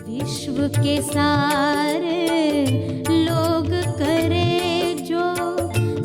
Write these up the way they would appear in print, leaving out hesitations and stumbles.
विश्व के सारे लोग करे जो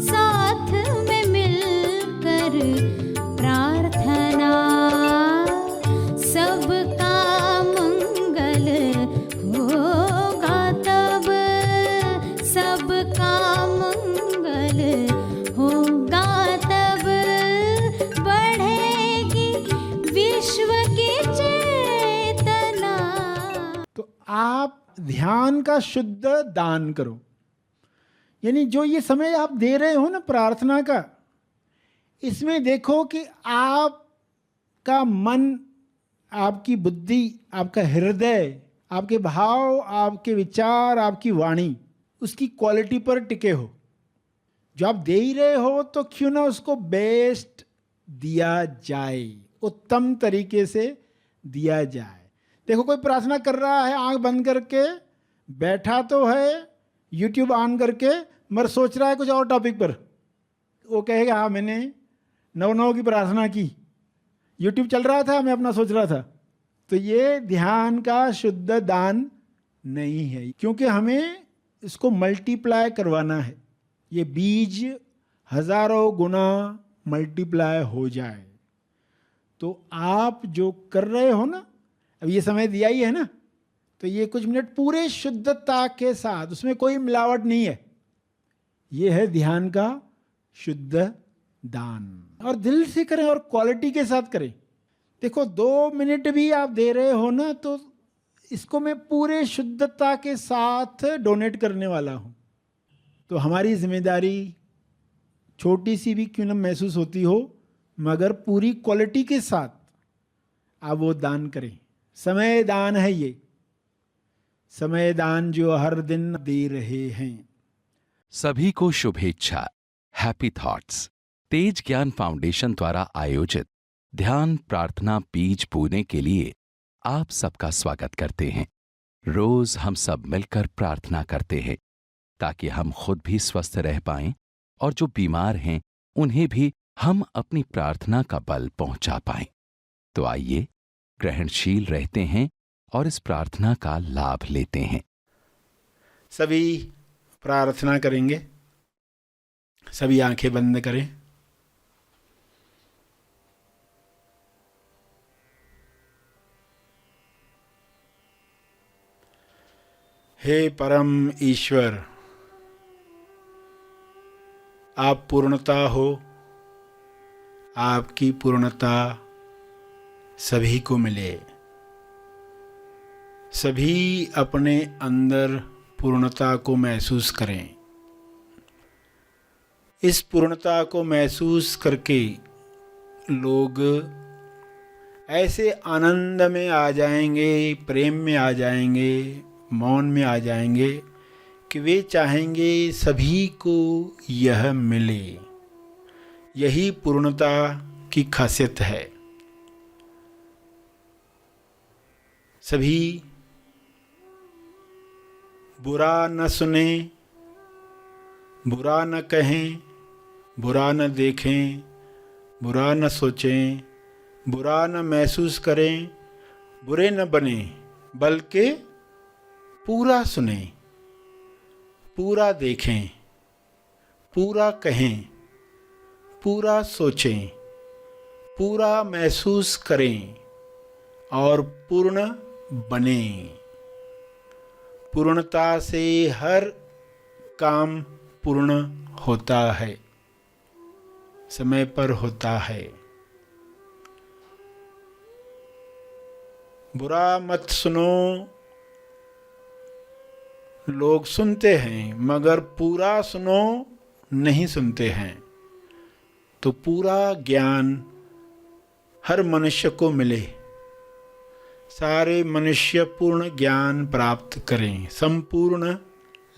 साथ में मिलकर प्रार्थना, सबका मंगल होगा तब, सबका मंगल होगा तब, बढ़ेगी विश्व की चेतना। तो आप ध्यान का शुद्ध दान करो, यानी जो ये समय आप दे रहे हो ना प्रार्थना का, इसमें देखो कि आपका मन, आपकी बुद्धि, आपका हृदय, आपके भाव, आपके विचार, आपकी वाणी, उसकी क्वालिटी पर टिके हो। जो आप दे ही रहे हो तो क्यों ना उसको बेस्ट दिया जाए, उत्तम तरीके से दिया जाए। देखो कोई प्रार्थना कर रहा है आंख बंद करके, बैठा तो है यूट्यूब ऑन करके, मगर सोच रहा है कुछ और टॉपिक पर। वो कहेगा हाँ मैंने 9-9 की प्रार्थना की, यूट्यूब चल रहा था, मैं अपना सोच रहा था। तो ये ध्यान का शुद्ध दान नहीं है, क्योंकि हमें इसको मल्टीप्लाई करवाना है। ये बीज हजारों गुना मल्टीप्लाई हो जाए। तो आप जो कर रहे हो ना, अब ये समय दिया ही है ना, तो ये कुछ मिनट पूरे शुद्धता के साथ, उसमें कोई मिलावट नहीं है, ये है ध्यान का शुद्ध दान। और दिल से करें और क्वालिटी के साथ करें। देखो 2 मिनट भी आप दे रहे हो ना, तो इसको मैं पूरे शुद्धता के साथ डोनेट करने वाला हूँ। तो हमारी जिम्मेदारी छोटी सी भी क्यों न महसूस होती हो, मगर पूरी क्वालिटी के साथ आप वो दान करें। समय दान है ये, समय दान जो हर दिन दे रहे हैं। सभी को शुभेच्छा। हैप्पी थॉट्स तेज ज्ञान फाउंडेशन द्वारा आयोजित ध्यान प्रार्थना बीज बोने के लिए आप सबका स्वागत करते हैं। रोज हम सब मिलकर प्रार्थना करते हैं ताकि हम खुद भी स्वस्थ रह पाएं और जो बीमार हैं उन्हें भी हम अपनी प्रार्थना का बल पहुंचा पाएं। तो आइए ग्रहणशील रहते हैं और इस प्रार्थना का लाभ लेते हैं। सभी प्रार्थना करेंगे, सभी आंखें बंद करें। हे परम ईश्वर, आप पूर्णता हो, आपकी पूर्णता सभी को मिले। सभी अपने अंदर पूर्णता को महसूस करें। इस पूर्णता को महसूस करके लोग ऐसे आनंद में आ जाएंगे, प्रेम में आ जाएंगे, मौन में आ जाएंगे कि वे चाहेंगे सभी को यह मिले। यही पूर्णता की खासियत है। सभी बुरा न सुने, बुरा न कहें, बुरा न देखें, बुरा न सोचें, बुरा न महसूस करें, बुरे न बने, बल्कि पूरा सुने, पूरा देखें, पूरा कहें, पूरा सोचें, पूरा महसूस करें और पूर्ण बने। पूर्णता से हर काम पूर्ण होता है, समय पर होता है। बुरा मत सुनो। लोग सुनते हैं मगर पूरा सुनो नहीं सुनते हैं। तो पूरा ज्ञान हर मनुष्य को मिले, सारे मनुष्य पूर्ण ज्ञान प्राप्त करें, संपूर्ण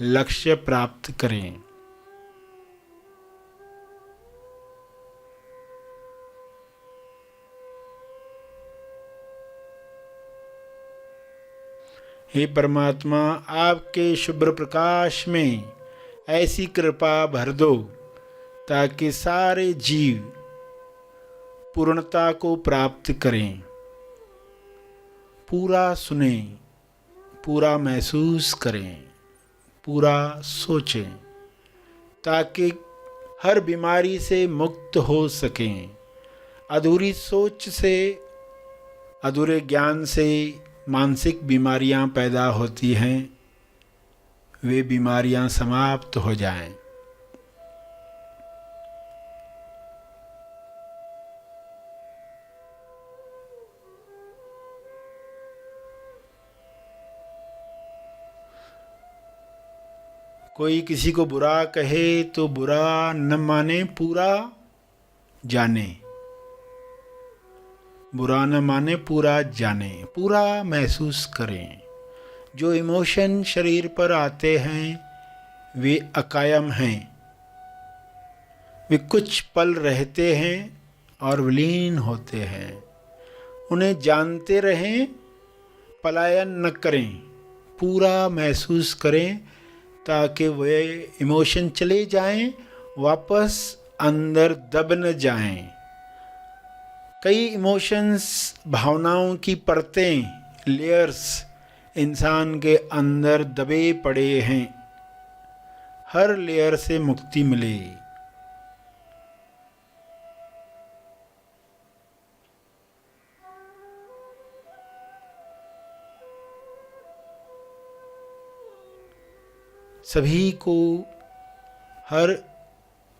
लक्ष्य प्राप्त करें। हे परमात्मा, आपके शुभ्र प्रकाश में ऐसी कृपा भर दो ताकि सारे जीव पूर्णता को प्राप्त करें, पूरा सुने, पूरा महसूस करें, पूरा सोचें, ताकि हर बीमारी से मुक्त हो सकें। अधूरी सोच से, अधूरे ज्ञान से मानसिक बीमारियां पैदा होती हैं, वे बीमारियां समाप्त हो जाएं। कोई किसी को बुरा कहे तो बुरा न माने, पूरा जाने। बुरा न माने, पूरा जाने, पूरा महसूस करें। जो इमोशन शरीर पर आते हैं वे अकायम हैं, वे कुछ पल रहते हैं और विलीन होते हैं। उन्हें जानते रहें, पलायन न करें, पूरा महसूस करें, ताकि वे इमोशन चले जाएं, वापस अंदर दब न जाएं। कई इमोशंस, भावनाओं की परतें, लेयर्स इंसान के अंदर दबे पड़े हैं। हर लेयर से मुक्ति मिले। सभी को हर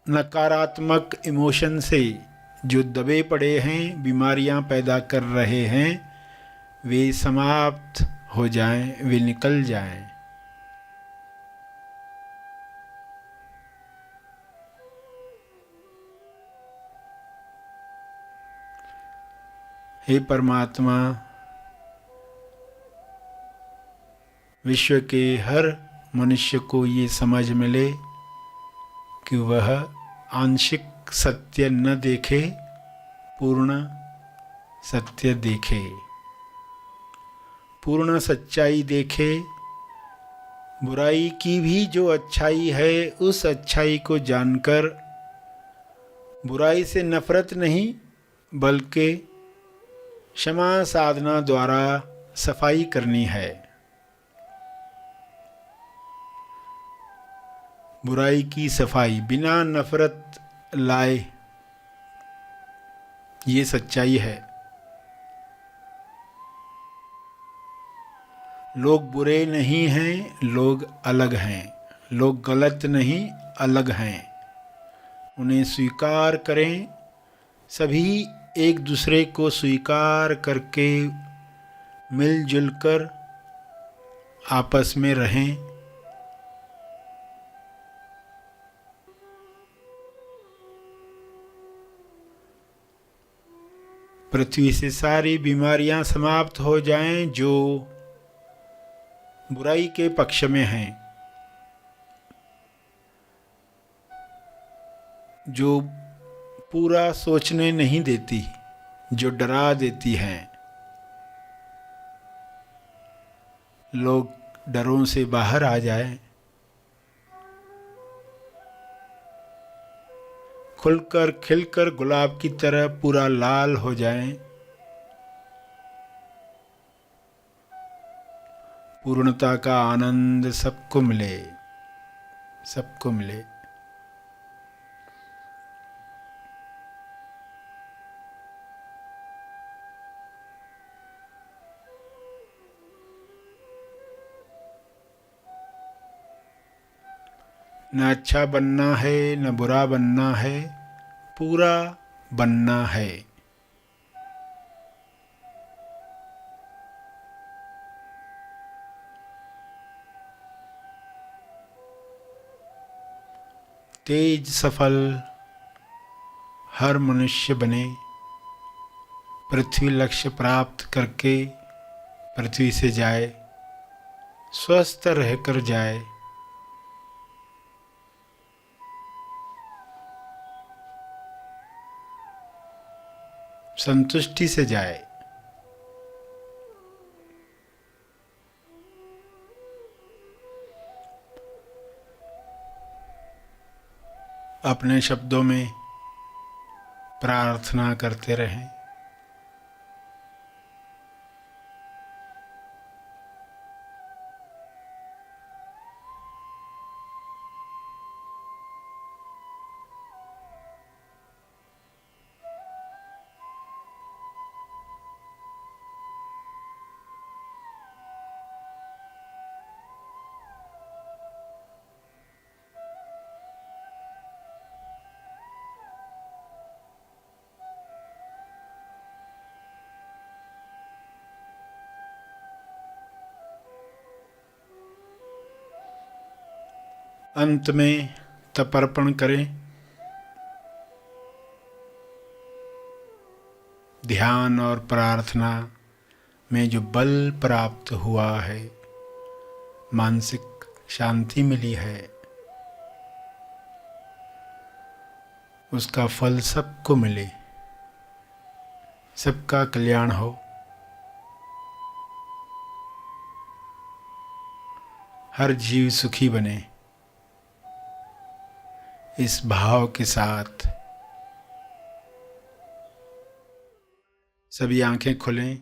नकारात्मक इमोशन से जो दबे पड़े हैं, बीमारियां पैदा कर रहे हैं, वे समाप्त हो जाएं, वे निकल जाएं। हे परमात्मा, विश्व के हर मनुष्य को ये समझ मिले कि वह आंशिक सत्य न देखे, पूर्ण सत्य देखे, पूर्ण सच्चाई देखे। बुराई की भी जो अच्छाई है, उस अच्छाई को जानकर बुराई से नफरत नहीं, बल्कि क्षमा साधना द्वारा सफाई करनी है। बुराई की सफाई बिना नफरत लाए, ये सच्चाई है। लोग बुरे नहीं हैं, लोग अलग हैं। लोग गलत नहीं, अलग हैं। उन्हें स्वीकार करें। सभी एक दूसरे को स्वीकार करके मिलजुल कर आपस में रहें। पृथ्वी से सारी बीमारियां समाप्त हो जाएं जो बुराई के पक्ष में हैं, जो पूरा सोचने नहीं देती, जो डरा देती हैं। लोग डरों से बाहर आ जाएं, खुलकर खिलकर गुलाब की तरह पूरा लाल हो जाएं। पूर्णता का आनंद सबको मिले, सबको मिले। न अच्छा बनना है, न बुरा बनना है, पूरा बनना है। तेज सफल हर मनुष्य बने, पृथ्वी लक्ष्य प्राप्त करके पृथ्वी से जाए, स्वस्थ रहकर जाए। संतुष्टि से जाए। अपने शब्दों में प्रार्थना करते रहें। अंत में तर्पण करें। ध्यान और प्रार्थना में जो बल प्राप्त हुआ है, मानसिक शांति मिली है, उसका फल सबको मिले, सबका कल्याण हो। हर जीव सुखी बने, इस भाव के साथ सभी आंखें खुलें।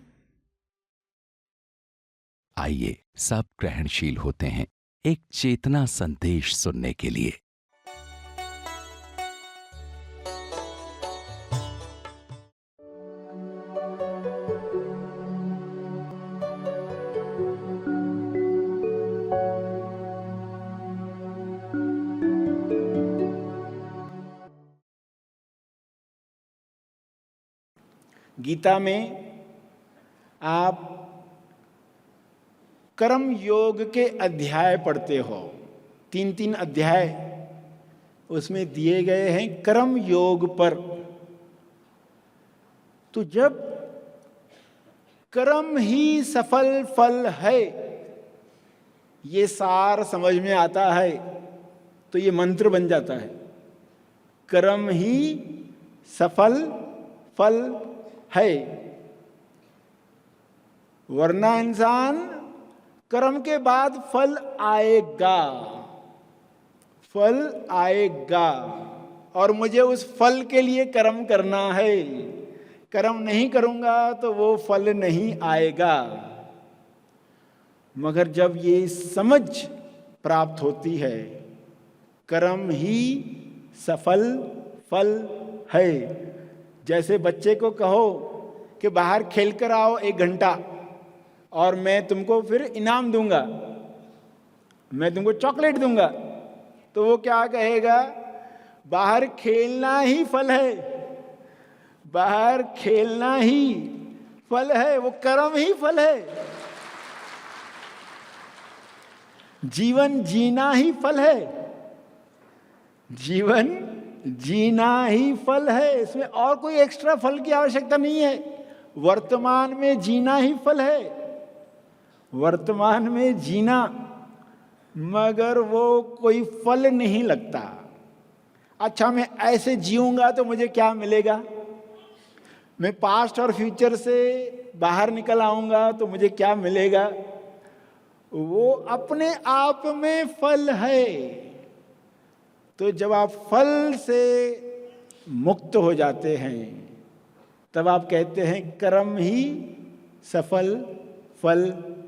आइए सब ग्रहणशील होते हैं एक चेतना संदेश सुनने के लिए। गीता में आप कर्म योग के अध्याय पढ़ते हो, 3-3 अध्याय उसमें दिए गए हैं कर्म योग पर। तो जब कर्म ही सफल फल है, ये सार समझ में आता है तो ये मंत्र बन जाता है। कर्म ही सफल फल है, वरना इंसान कर्म के बाद फल आएगा, फल आएगा और मुझे उस फल के लिए कर्म करना है। कर्म नहीं करूंगा तो वो फल नहीं आएगा। मगर जब ये समझ प्राप्त होती है, कर्म ही सफल फल है। जैसे बच्चे को कहो कि बाहर खेल कर आओ 1 घंटा और मैं तुमको फिर इनाम दूंगा, मैं तुमको चॉकलेट दूंगा, तो वो क्या कहेगा? बाहर खेलना ही फल है, बाहर खेलना ही फल है, वो कर्म ही फल है। जीवन जीना ही फल है, जीवन जीना ही फल है, इसमें और कोई एक्स्ट्रा फल की आवश्यकता नहीं है। वर्तमान में जीना ही फल है, वर्तमान में जीना, मगर वो कोई फल नहीं लगता। अच्छा, मैं ऐसे जीऊंगा तो मुझे क्या मिलेगा? मैं पास्ट और फ्यूचर से बाहर निकल आऊंगा तो मुझे क्या मिलेगा? वो अपने आप में फल है। तो जब आप फल से मुक्त हो जाते हैं, तब आप कहते हैं कर्म ही सफल फल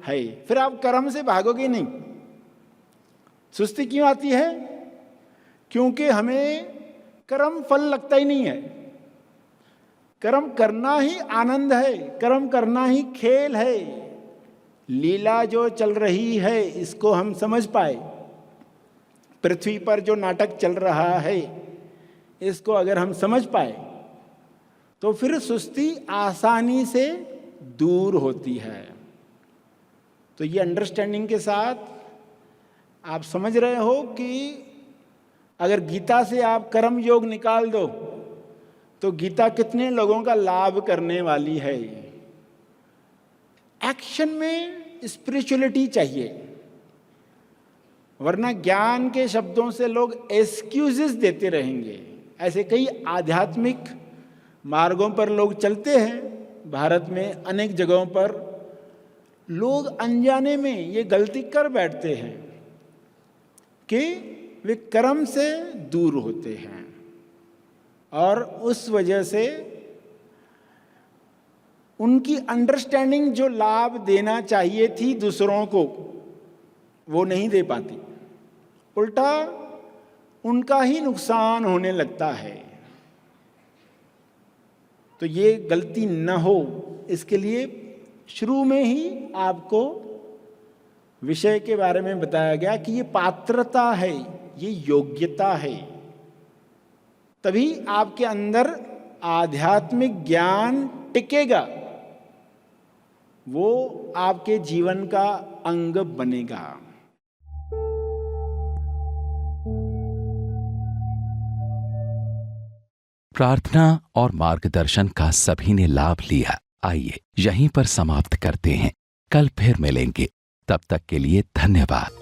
है। फिर आप कर्म से भागोगे नहीं। सुस्ती क्यों आती है? क्योंकि हमें कर्म फल लगता ही नहीं है। कर्म करना ही आनंद है, कर्म करना ही खेल है। लीला जो चल रही है, इसको हम समझ पाए। पृथ्वी पर जो नाटक चल रहा है, इसको अगर हम समझ पाए तो फिर सुस्ती आसानी से दूर होती है। तो ये अंडरस्टैंडिंग के साथ आप समझ रहे हो कि अगर गीता से आप कर्म योग निकाल दो तो गीता कितने लोगों का लाभ करने वाली है। एक्शन में स्पिरिचुअलिटी चाहिए, वरना ज्ञान के शब्दों से लोग एक्सक्यूजेस देते रहेंगे। ऐसे कई आध्यात्मिक मार्गों पर लोग चलते हैं। भारत में अनेक जगहों पर लोग अनजाने में ये गलती कर बैठते हैं कि वे कर्म से दूर होते हैं और उस वजह से उनकी अंडरस्टैंडिंग जो लाभ देना चाहिए थी दूसरों को, वो नहीं दे पाती। उल्टा उनका ही नुकसान होने लगता है। तो ये गलती न हो, इसके लिए शुरू में ही आपको विषय के बारे में बताया गया कि ये पात्रता है, ये योग्यता है। तभी आपके अंदर आध्यात्मिक ज्ञान टिकेगा, वो आपके जीवन का अंग बनेगा। प्रार्थना और मार्गदर्शन का सभी ने लाभ लिया। आइए यहीं पर समाप्त करते हैं, कल फिर मिलेंगे। तब तक के लिए धन्यवाद।